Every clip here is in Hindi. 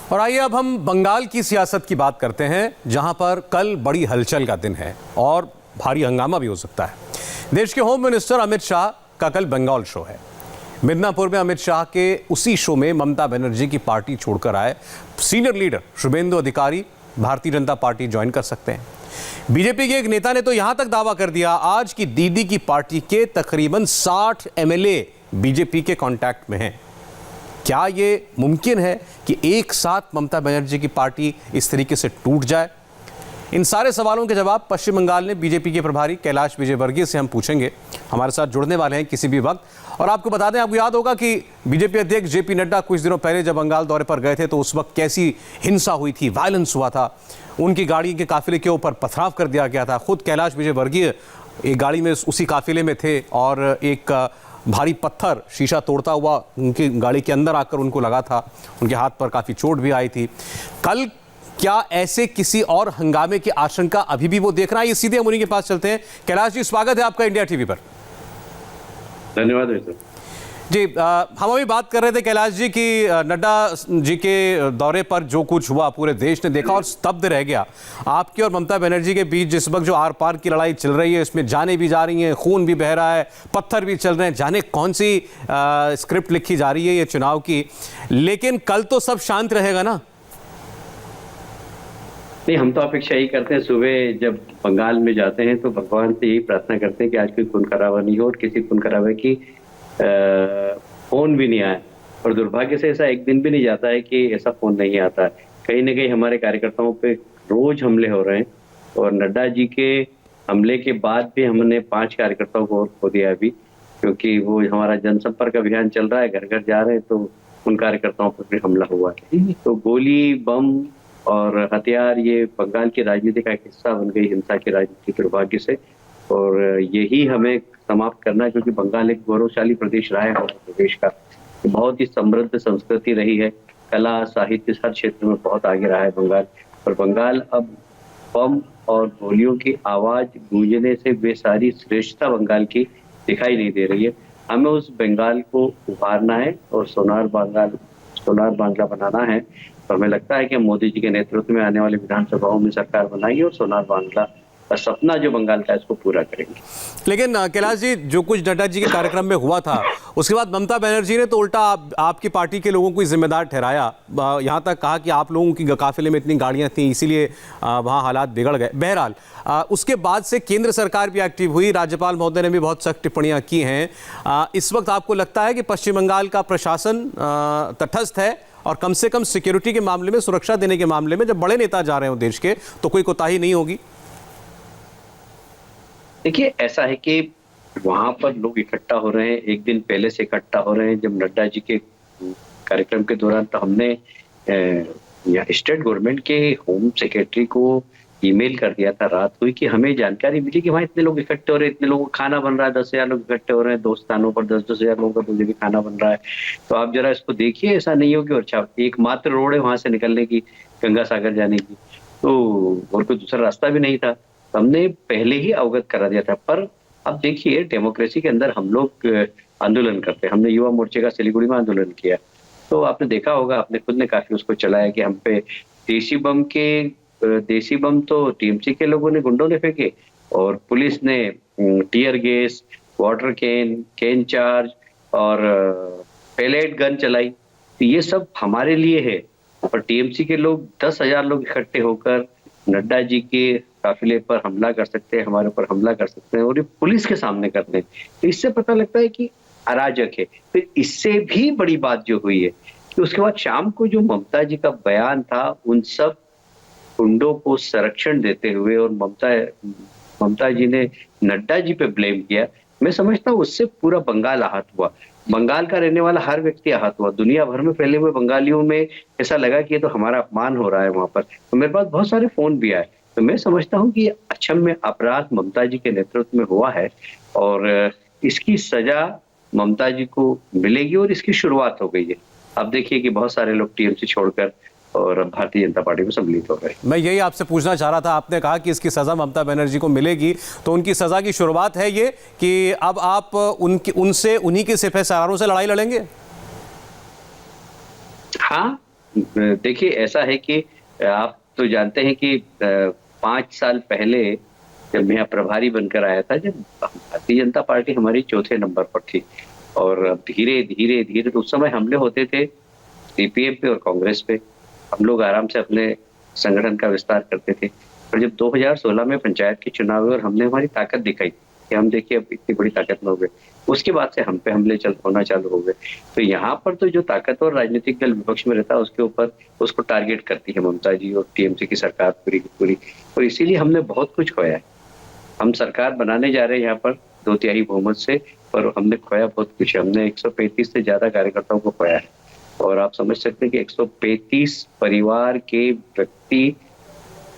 और आइए अब हम बंगाल की सियासत की बात करते हैं, जहां पर कल बड़ी हलचल का दिन है और भारी हंगामा भी हो सकता है। देश के होम मिनिस्टर अमित शाह का कल बंगाल शो है। मिदनापुर में अमित शाह के उसी शो में ममता बनर्जी की पार्टी छोड़कर आए सीनियर लीडर शुभेंदु अधिकारी भारतीय जनता पार्टी ज्वाइन कर सकते हैं। बीजेपी के एक नेता ने तो यहां तक दावा कर दिया आज की दीदी की पार्टी के तकरीबन 60 एमएलए बीजेपी के कांटेक्ट में हैं। क्या ये मुमकिन है कि एक साथ ममता बनर्जी की पार्टी इस तरीके से टूट जाए? इन सारे सवालों के जवाब पश्चिम बंगाल में बीजेपी के प्रभारी कैलाश विजयवर्गीय से हम पूछेंगे। हमारे साथ जुड़ने वाले हैं किसी भी वक्त। और आपको बता दें, आपको याद होगा कि बीजेपी अध्यक्ष जेपी नड्डा कुछ दिनों पहले जब बंगाल दौरे पर गए थे तो उस वक्त कैसी हिंसा हुई थी, वायलेंस हुआ था। उनकी गाड़ी के काफिले के ऊपर पथराव कर दिया गया था। खुद कैलाश विजयवर्गीय एक गाड़ी में उसी काफिले में थे और एक भारी पत्थर शीशा तोड़ता हुआ उनकी गाड़ी के अंदर आकर उनको लगा था। उनके हाथ पर काफ़ी चोट भी आई थी। कल क्या ऐसे किसी और हंगामे की आशंका अभी भी वो देख रहा है? ये सीधे हम उन्हीं के पास चलते हैं। कैलाश जी, स्वागत है आपका इंडिया टीवी पर। धन्यवाद जी। हम अभी बात कर रहे थे कैलाश जी की नड्डा जी के दौरे पर जो कुछ हुआ पूरे देश ने देखा और स्तब्ध रह गया। आपकी और ममता बनर्जी के बीच जिस वक्त जो आर पार की लड़ाई चल रही है, इसमें जाने भी जा रही हैं, खून भी बह रहा है, पत्थर भी चल रहे हैं, जाने कौन सी स्क्रिप्ट लिखी जा रही है ये चुनाव की। लेकिन कल तो सब शांत रहेगा ना? नहीं, हम तो अपेक्षा यही करते हैं। सुबह जब बंगाल में जाते हैं तो भगवान से यही प्रार्थना करते हैं कि आज कोई खून खराबा नहीं हो और किसी खून खराबे की फोन भी नहीं आया। और दुर्भाग्य से ऐसा एक दिन भी नहीं जाता है कि ऐसा फोन नहीं आता है। कहीं ना कहीं हमारे कार्यकर्ताओं पे रोज हमले हो रहे हैं और नड्डा जी के हमले के बाद भी हमने 5 कार्यकर्ताओं को खो दिया अभी, क्योंकि वो हमारा जनसंपर्क अभियान चल रहा है, घर घर जा रहे हैं तो उन कार्यकर्ताओं पर भी हमला हुआ है। तो गोली, बम और हथियार ये बंगाल की राजनीति का एक हिस्सा बन गई, हिंसा की राजनीति, दुर्भाग्य से। और यही हमें समाप्त करना है, क्योंकि बंगाल एक गौरवशाली प्रदेश रहा है हमारे प्रदेश का। बहुत ही समृद्ध संस्कृति रही है, कला, साहित्य, हर क्षेत्र में बहुत आगे रहा है बंगाल। और बंगाल अब बम और गोलियों की आवाज गूंजने से वे सारी श्रेष्ठता बंगाल की दिखाई नहीं दे रही है। हमें उस बंगाल को उभारना है और सोनार बांग्ला बनाना है। तो हमें लगता है कि मोदी जी के नेतृत्व में आने वाली विधानसभाओं में सरकार बनाएंगे और सोनार बांग्ला का सपना जो बंगाल का है इसको पूरा करेंगे। लेकिन कैलाश जी, जो कुछ नड्डा जी के कार्यक्रम में हुआ था उसके बाद ममता बनर्जी ने तो उल्टा आपकी पार्टी के लोगों को जिम्मेदार ठहराया। यहाँ तक कहा कि आप लोगों की काफिले में इतनी गाड़ियाँ थीं इसीलिए वहाँ हालात बिगड़ गए। बहरहाल उसके बाद से केंद्र सरकार भी एक्टिव हुई, राज्यपाल महोदय ने भी बहुत सख्त टिप्पणियाँ की हैं। इस वक्त आपको लगता है कि पश्चिम बंगाल का प्रशासन तटस्थ है और कम से कम सिक्योरिटी के मामले में, सुरक्षा देने के मामले में, जब बड़े नेता जा रहे हो देश के तो कोई कोताही नहीं होगी? देखिए, ऐसा है कि वहां पर लोग इकट्ठा हो रहे हैं, एक दिन पहले से इकट्ठा हो रहे हैं। जब नड्डा जी के कार्यक्रम के दौरान तो हमने स्टेट गवर्नमेंट के होम सेक्रेटरी को ईमेल कर दिया था, रात हुई कि हमें जानकारी मिली कि वहाँ इतने लोग इकट्ठे हो रहे हैं, इतने लोगों का खाना बन रहा है, 10,000 लोग इकट्ठे हो रहे हैं, 2 स्थानों पर 10-10 हजार लोगों का भी खाना बन रहा है। तो आप जरा इसको देखिए, ऐसा नहीं हो कि अच्छा एकमात्र रोड है वहां से निकलने की, गंगा सागर जाने की, तो और कोई दूसरा रास्ता भी नहीं था। हमने पहले ही अवगत करा दिया था। पर अब देखिए, डेमोक्रेसी के अंदर हम लोग आंदोलन करते हैं। हमने युवा मोर्चे का सिलीगुड़ी में आंदोलन किया, तो आपने देखा होगा, आपने खुद ने काफी उसको चलाया कि हम पे देसी बम तो टीएमसी के लोगों ने, गुंडों ने फेंके और पुलिस ने tear gas, water can charge और पेलेट गन चलाई। तो ये सब हमारे लिए है। और टीएमसी के लोग 10,000 लोग इकट्ठे होकर नड्डा जी के काफिले पर हमला कर सकते हैं, हमारे ऊपर हमला कर सकते हैं और ये पुलिस के सामने करते हैं। तो इससे पता लगता है कि अराजक है। फिर इससे भी बड़ी बात जो हुई है कि उसके बाद शाम को जो ममता जी का बयान था, उन सब गुंडों को संरक्षण देते हुए और ममता जी ने नड्डा जी पे ब्लेम किया। मैं समझता हूँ उससे पूरा बंगाल आहत हुआ। बंगाल का रहने वाला हर व्यक्ति आहत हुआ। दुनिया भर में फैले हुए बंगालियों में ऐसा लगा कि ये तो हमारा अपमान हो रहा है वहां पर। तो मेरे पास बहुत सारे फोन भी आए। तो मैं समझता हूँ कि अक्षम्य अपराध ममता जी के नेतृत्व में हुआ है और इसकी सजा ममता जी को मिलेगी और इसकी शुरुआत हो गई है। अब देखिए कि बहुत सारे लोग टीएमसी छोड़कर और भारतीय जनता पार्टी में सम्मिलित हो गए। मैं यही आपसे पूछना चाह रहा था। आपने कहा कि इसकी सजा ममता बनर्जी को मिलेगी, तो उनकी सजा की शुरुआत है ये कि अब आप उन्हीं के सिपह सालारों से लड़ाई लड़ेंगे? हाँ, देखिए, ऐसा है कि आप तो जानते हैं कि 5 साल पहले जब मैं यहाँ प्रभारी बनकर आया था, जब भारतीय जनता पार्टी हमारी चौथे नंबर पर थी, और अब धीरे धीरे धीरे तो उस समय हमले होते थे सीपीएम पे और कांग्रेस पे। हम लोग आराम से अपने संगठन का विस्तार करते थे। और जब 2016 में पंचायत के चुनाव हुए और हमने हमारी ताकत दिखाई कि हम देखिए अब इतनी बड़ी ताकत में हो गए, उसके बाद से हम पे हमले होना चालू हो गए। तो यहाँ पर तो जो ताकतवर राजनीतिक दल विपक्ष में रहता है उसके ऊपर उसको टारगेट करती है ममता जी और टीएमसी की सरकार पूरी की पूरी, और इसीलिए हमने बहुत कुछ खोया है। हम सरकार बनाने जा रहे हैं यहाँ पर 2/3 बहुमत से, पर हमने खोया बहुत कुछ है। हमने 135 से ज्यादा कार्यकर्ताओं को खोया है, और आप समझ सकते हैं कि 135 परिवार के व्यक्ति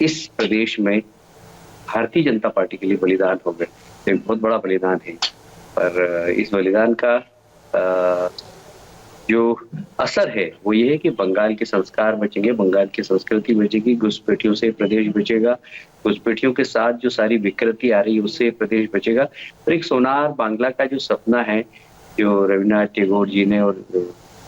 इस प्रदेश में भारतीय जनता पार्टी के लिए बलिदान हो गए। एक बहुत बड़ा बलिदान है, पर इस बलिदान का जो असर है वो ये है कि बंगाल के संस्कार बचेंगे, बंगाल की संस्कृति बचेगी, घुसपैठियों से प्रदेश बचेगा, घुसपैठियों के साथ जो सारी विकृति आ रही है उससे प्रदेश बचेगा। और एक सोनार बांग्ला का जो सपना है जो रविन्द्रनाथ टैगोर जी ने और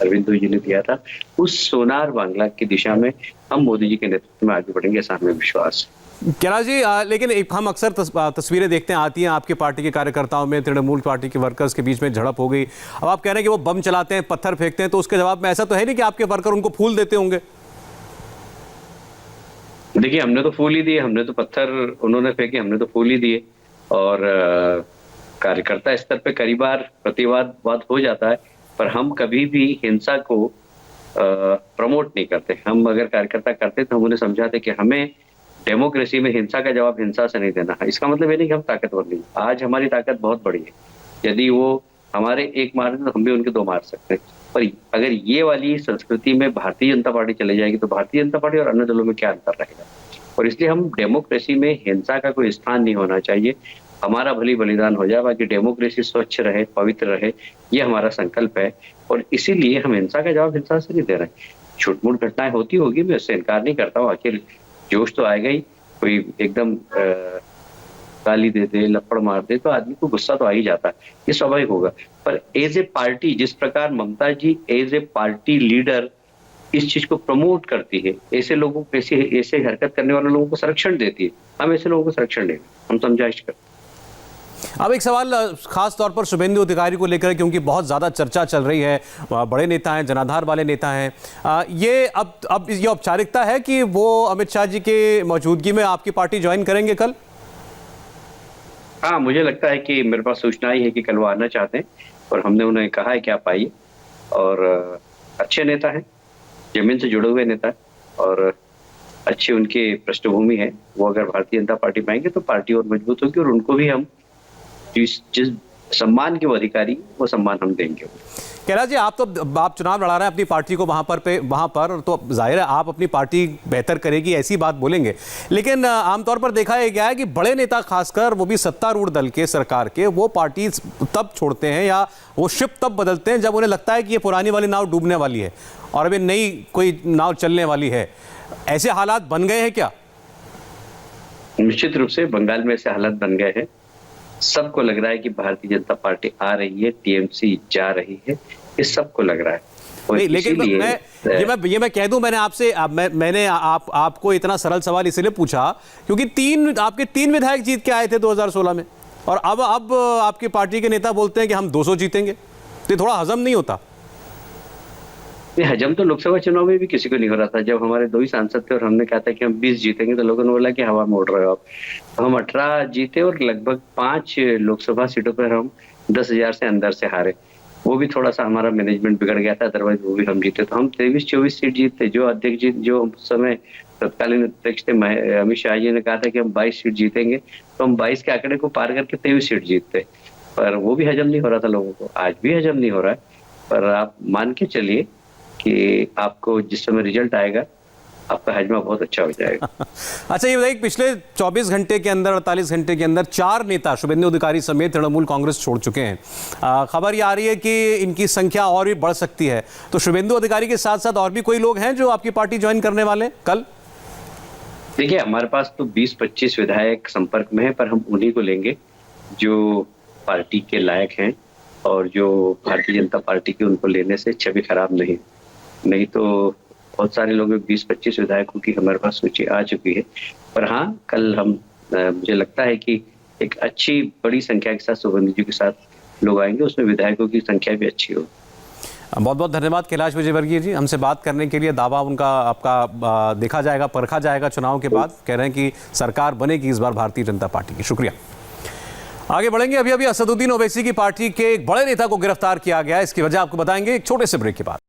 अरविंदो जी ने दिया था, उस सोनार बांग्ला की दिशा में हम मोदी जी के नेतृत्व में आगे बढ़ेंगे, ऐसा हमें विश्वास है। कैलाश जी, लेकिन हम अक्सर तस्वीरें देखते हैं, आती हैं आपकी पार्टी के कार्यकर्ताओं में, तृणमूल पार्टी के वर्कर्स के बीच में झड़प हो गई। अब आप कह रहे हैं कि वो बम चलाते हैं, पत्थर फेंकते हैं, तो उसके जवाब में ऐसा तो है नहीं कि आपके वर्कर उनको फूल देते होंगे? देखिए, हमने तो फूल ही दिए, हमने तो पत्थर उन्होंने फेंके, हमने तो फूल ही दिए। और कार्यकर्ता स्तर पे कई बार प्रतिवाद हो जाता है, पर हम कभी भी हिंसा को प्रमोट नहीं करते। हम अगर कार्यकर्ता करते तो हम उन्हें समझाते कि हमें डेमोक्रेसी में हिंसा का जवाब हिंसा से नहीं देना है। इसका मतलब ये नहीं कि हम ताकतवर नहीं, आज हमारी ताकत बहुत बड़ी है। यदि वो हमारे एक मारे तो हम भी उनके 2 मार सकते हैं। पर अगर ये वाली संस्कृति में भारतीय जनता पार्टी चली जाएगी तो भारतीय जनता पार्टी और अन्य दलों में क्या अंतर रहेगा। और इसलिए हम डेमोक्रेसी में हिंसा का कोई स्थान नहीं होना चाहिए। हमारा भली बलिदान हो जाए, बाकी डेमोक्रेसी स्वच्छ रहे, पवित्र रहे, ये हमारा संकल्प है। और इसीलिए हम हिंसा का जवाब हिंसा से नहीं दे रहे। छूट-मूट घटनाएं होती होगी, मैं उससे इनकार नहीं करता हूँ। आखिर जोश तो आएगा ही, कोई एकदम गाली दे दे, लपड़ मार दे तो आदमी को गुस्सा तो आ ही जाता है, ये स्वाभाविक होगा। पर एज ए पार्टी, जिस प्रकार ममता जी एज ए पार्टी लीडर इस चीज को प्रमोट करती है, ऐसे लोगों को, ऐसे हरकत करने वाले लोगों को संरक्षण देती है, हम ऐसे लोगों को संरक्षण देंगे, हम समझाइश करते हैं। अब एक सवाल खास तौर पर शुभेंदु अधिकारी को लेकर, क्योंकि बहुत ज़्यादा चर्चा चल रही है, बड़े नेता हैं, जनाधार वाले नेता हैं, ये अब ये औपचारिकता है कि वो अमित शाह जी के मौजूदगी में आपकी पार्टी ज्वाइन करेंगे कल? हाँ, मुझे लगता है कि मेरे पास सूचना आई है कि कल वो आना चाहते हैं, और हमने उन्हें कहा है कि आप आइए। और अच्छे नेता हैं, जमीन से जुड़े हुए नेता है, और अच्छी उनकी पृष्ठभूमि है। वो अगर भारतीय जनता पार्टी में आएंगे तो पार्टी और मजबूत होगी, और उनको भी हम जिस सम्मान के वो अधिकारी, वो सम्मान हम देंगे। कैलाश जी, आप चुनाव लड़ा रहे हैं अपनी पार्टी को वहां पर तो जाहिर है आप अपनी पार्टी बेहतर करेगी ऐसी बात बोलेंगे, लेकिन आमतौर पर देखा गया है कि बड़े नेता, खासकर वो भी सत्तारूढ़ दल के, सरकार के, वो पार्टी तब छोड़ते हैं या वो शिप तब बदलते हैं जब उन्हें लगता है कि ये पुरानी वाली नाव डूबने वाली है और अभी नई कोई नाव चलने वाली है। ऐसे हालात बन गए हैं क्या? निश्चित रूप से बंगाल में ऐसे हालात बन गए हैं। सबको लग रहा है कि भारतीय जनता पार्टी आ रही है, टीएमसी जा रही है, ये सबको लग रहा है। नहीं, लेकिन मैं कह दूं, मैंने आपसे मैंने आपको इतना सरल सवाल इसलिए पूछा क्योंकि आपके 3 विधायक जीत के आए थे 2016 में, और अब आपकी पार्टी के नेता बोलते हैं कि हम 200 जीतेंगे, तो ये थोड़ा हजम नहीं होता? ये हजम तो लोकसभा चुनाव में भी किसी को नहीं हो रहा था। जब हमारे 2 ही सांसद थे और हमने कहा था कि हम 20 जीतेंगे, तो लोगों ने बोला कि हवा में उड़ रहे हो आप। तो हम 18 जीते और लगभग 5 लोकसभा सीटों पर हम 10,000 से अंदर से हारे। वो भी थोड़ा सा हमारा मैनेजमेंट बिगड़ गया था, अदरवाइज वो भी हम जीते। तो हम 23-24 सीट जीतते। जो अध्यक्ष जी, जो समय तत्कालीन अध्यक्ष थे अमित शाह जी ने कहा था कि हम 22 सीट जीतेंगे, तो हम 22 के आंकड़े को पार करके 23 सीट जीतते। पर वो भी हजम नहीं हो रहा था लोगों को, आज भी हजम नहीं हो रहा है। पर आप मान के चलिए कि आपको जिस समय रिजल्ट आएगा, आपका हजमा बहुत अच्छा हो जाएगा। अच्छा, ये बताइए, पिछले 24 घंटे के अंदर, 48 घंटे के अंदर 4 नेता शुभेंदु अधिकारी समेत तृणमूल कांग्रेस छोड़ चुके हैं। खबर ये आ रही है कि इनकी संख्या और भी बढ़ सकती है, तो शुभेंदु अधिकारी के साथ साथ और भी कोई लोग हैं जो आपकी पार्टी ज्वाइन करने वाले हैं कल? देखिए, हमारे पास तो 20-25 विधायक संपर्क में है, पर हम उन्हीं को लेंगे जो पार्टी के लायक हैं और जो भारतीय जनता पार्टी की, उनको लेने से छवि खराब नहीं तो बहुत सारे लोग 20-25 विधायकों की हमारे पास सूची आ चुकी है। पर हाँ, कल हम मुझे लगता है कि एक अच्छी बड़ी संख्या के साथ सुगंधी जी के साथ लोग आएंगे, उसमें विधायकों की संख्या भी अच्छी होगी। बहुत बहुत धन्यवाद कैलाश विजयवर्गीय जी, हमसे बात करने के लिए। दावा उनका आपका देखा जाएगा, परखा जाएगा चुनाव के बाद। कह रहे हैं कि सरकार बनेगी इस बार भारतीय जनता पार्टी की। शुक्रिया। आगे बढ़ेंगे। अभी असदुद्दीन ओवैसी की पार्टी के एक बड़े नेता को गिरफ्तार किया गया है। इसकी वजह आपको बताएंगे एक छोटे से ब्रेक के बाद।